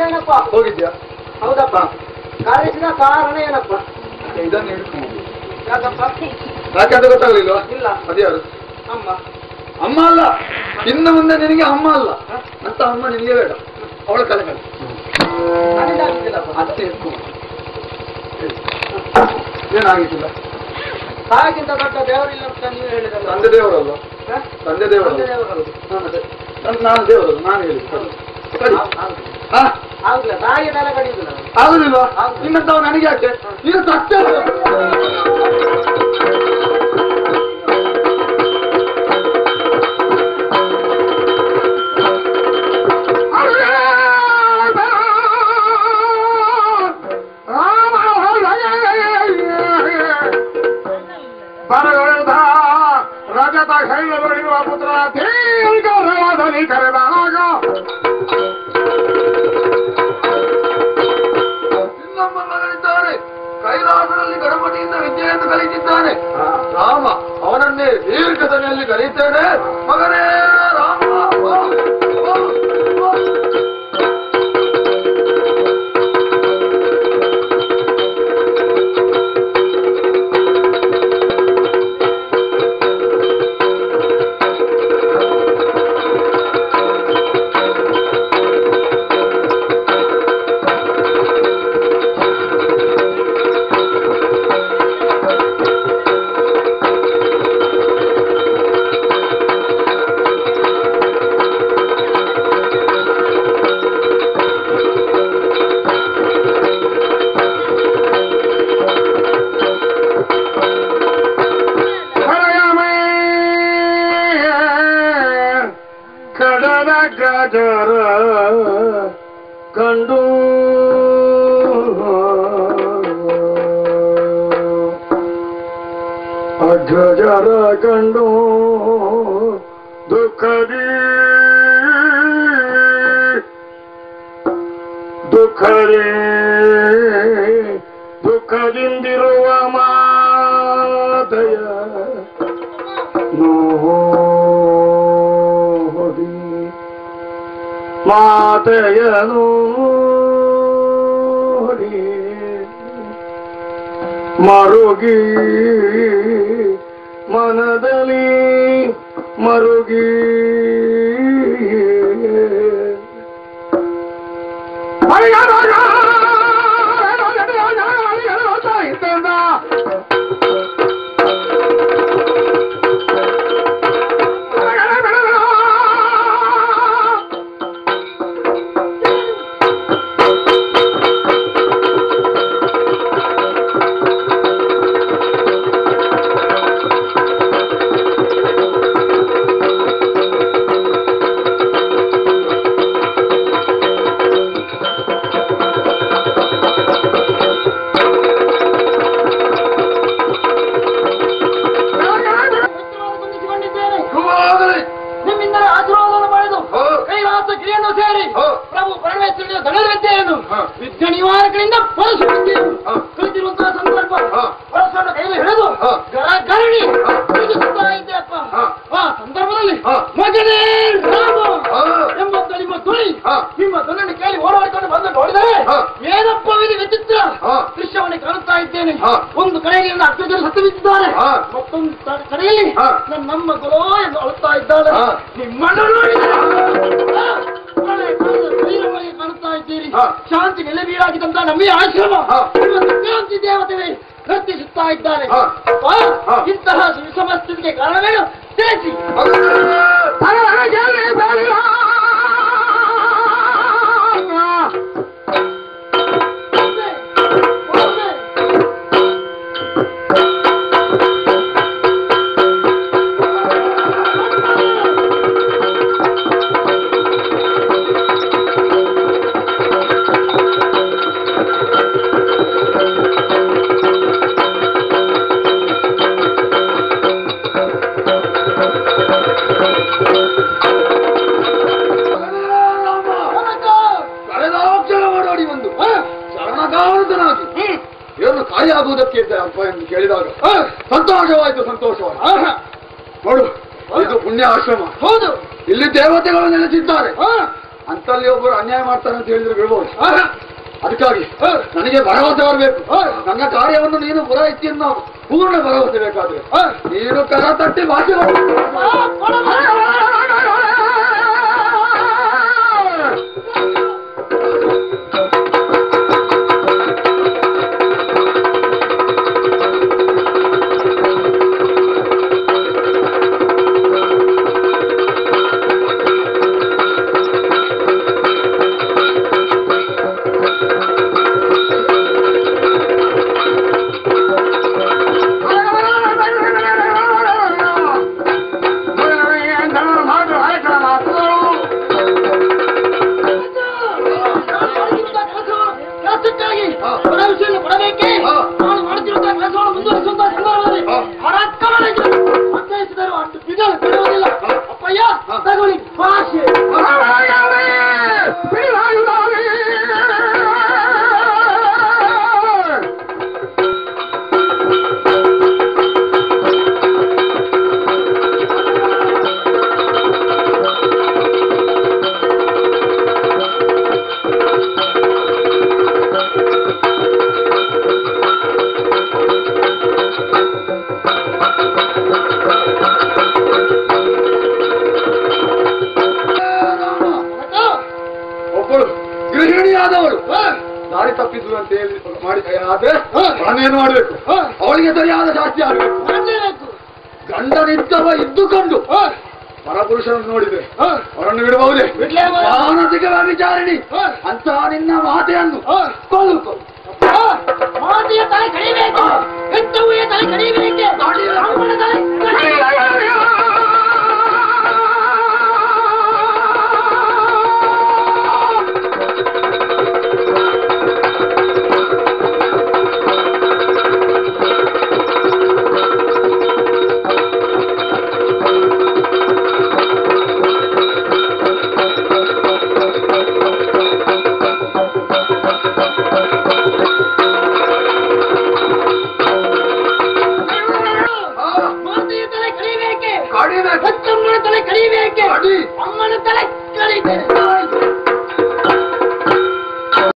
ಏನಪ್ಪ? ಹೋಗಿದ್ಯಾ? ಹೌದಪ್ಪ. ಕರೆಸಿದ ಕಾರಣ ಏನಪ್ಪ? ಇದನ್ನು ಹಿಡ್ಕೊಂಡು ಯಾಕಪ್ಪ? ಯಾಕೆ ಅದು ಗೊತ್ತಾಗಲಿಲ್ವಾ? ಇಲ್ಲ. ಅದ್ಯಾರು? ಅಮ್ಮ. ಅಮ್ಮ ಅಲ್ಲ, ಇನ್ನು ಮುಂದೆ ನಿನಗೆ ಅಮ್ಮ ಅಲ್ಲ ಅಂತ ಅಮ್ಮ ನಿನಗೆ ಬೇಡ, ಅವಳ ಕಲೆ ಕಲೆ ನನಗಾಗಿದ್ದಿಲ್ಲಪ್ಪ. ಅತ್ತೆ ಎತ್ಕೊಂಡು ಏನಾಗಿದ್ದಿಲ್ಲ. ಹಾಗಿಂತ ದೊಡ್ಡ ದೇವರಿಲ್ಲ ಅಂತ ನೀವು ಹೇಳಿದಲ್ಲ. ತಂದೆ ದೇವರಲ್ಲ, ತಂದೆ ದೇವರಲ್ಲ. ನಾನು ದೇವರಲ್ಲ, ನಾನು ಹೇಳಿದ್ದು ಆಗ್ಲಿಲ್ಲ. ತಾಯಿ ತಲೆ ಕಡಿಯುದಿಲ್ಲ. ಆಗುದಿಲ್ವಾ? ನಿನ್ನಂತವ ನನಗೆ ಯಾಕೆ? ನೀನು ಸತ್ಯ ರಜತ ಶೈಲದಲ್ಲಿರುವ ಪುತ್ರ ದೀರ್ಘದಲ್ಲಿ ಕರೆದಾಗ ಇನ್ನೊಬ್ಬನಿದ್ದಾನೆ, ಕೈಲಾಸದಲ್ಲಿ ಗಣಪತಿಯಿಂದ ವಿದ್ಯೆಯನ್ನು ಕಲಿತಿದ್ದಾನೆ ರಾಮ. ಅವನನ್ನೇ ದೀರ್ಘದಲ್ಲಿ ಕಲಿತೇನೆ ಮಗನೇ ರಾಮ. ಗಜರ ಕಂಡು ಅಗ್ರಜರ ಕಂಡು ದುಃಖದಿ ದುಃಖದಿಂದಿರುವ ಮಾತೆಯ ನೋಡಿ ಮಾತೆಯನು ಮರುಗಿ ಮನದಲ್ಲಿ ಮರುಗಿ ವಿದ್ಯೆ ನಿವಾರಕರಿಂದ ಕಲಿತಿರುವಂತಹ ಸಂದರ್ಭ ಪರಸ್ಪರ ಕೈಯಲ್ಲಿ ಹಿಡಿದು ಗರಣಿ ಇದ್ದೆಯಪ್ಪ. ಆ ಸಂದರ್ಭದಲ್ಲಿ ಮಗನೇ ರಾಮ ಎಂಬಂತ ನಿಮ್ಮ ಧ್ವನಿ ನಿಮ್ಮ ಧ್ವನಿಯನ್ನು ಕೇಳಿ ಓಡಾಡಿಕೊಂಡು ಬಂದು ನೋಡಿದರೆ ಏನಪ್ಪ ಇದು ವಿಚಿತ್ರ ದೃಶ್ಯವನ್ನು ಕಾಣುತ್ತಾ ಇದ್ದೇನೆ. ಒಂದು ಕಡೆಯಿಂದ ಅತ್ಯಂತ ಸತ್ತು ಬಿದ್ದಿದ್ದಾರೆ, ಮತ್ತೊಂದು ಕಡೆಯಲ್ಲಿ ನಮ್ಮ ಗುರೋ ಎಂದು ಅಳುತ್ತಾ ಇದ್ದಾಳೆ. ನಿಮ್ಮನ್ನು ನೋಡಿದರೆ ಕಾಣುತ್ತಾ ಇದ್ದೀರಿ. ಶಾಂತಿ ನೆಲೆಬೀರಾಗಿದ್ದಂತ ನಮ್ಮ ಆಶ್ರಮ ಶಾಂತಿ ದೇವತೆ ನರ್ತಿಸುತ್ತಾ ಇದ್ದಾರೆ. ಇಂತಹ ಸಮಸ್ಥಿತಿಗೆ ಕಾರಣವೇನು ತಿಳಿಸಿ. ಏನು ಕಾರ್ಯಾಗುವುದಕ್ಕೆ ಅಪ್ಪ ಎಂದು ಕೇಳಿದಾಗ ಸಂತೋಷವಾಯಿತು. ನೋಡು, ಇದು ಪುಣ್ಯ ಆಶ್ರಮ. ಹೌದು, ಇಲ್ಲಿ ದೇವತೆಗಳು ನೆಲೆಸಿದ್ದಾರೆ. ಅಂತಲ್ಲಿ ಒಬ್ಬರು ಅನ್ಯಾಯ ಮಾಡ್ತಾರೆ ಅಂತ ಹೇಳಿದ್ರೆ ಬಿಡ್ಬೋದು. ಅದಕ್ಕಾಗಿ ನನಗೆ ಭರವಸೆ ಬರಬೇಕು. ನನ್ನ ಕಾರ್ಯವನ್ನು ನೀನು ಪೂರೈಸಿ ಅನ್ನೋ ಪೂರ್ಣ ಭರವಸೆ ಬೇಕಾದ್ರೆ ನೀನು ಕರ ತಟ್ಟಿ ಭಾಷೆ ಗೃಹಿಣಿಯಾದವಳು ದಾರಿ ತಪ್ಪಿದ್ರು ಅಂತ ಹೇಳಿ ಮಾಡಿ ಆದ್ರೆ ನಾನೇನು ಮಾಡ್ಬೇಕು? ಅವಳಿಗೆ ಸರಿಯಾದ ಶಾಸ್ತಿ ಆಗ್ಬೇಕು. ಗಂಡನಿದ್ದವ ಇದ್ದುಕೊಂಡು ಪರಪುರುಷರನ್ನು ನೋಡಿದ್ರೆ ಅವರನ್ನು ಬಿಡಬಹುದೇ? ಮಾನಸಿಕ ವಿಚಾರಣಿ ಅಂತಹ ನಿನ್ನ ಮಾತೆಯನ್ನು ಕೊಲ್ಲು ಮಾತೆಯ ತಲೆ ಕಡಿಬೇಕು, ಹೆತ್ತವುಯ ತಲೆ ಕಡಿಬೇಕೆ, ಅಮ್ಮನ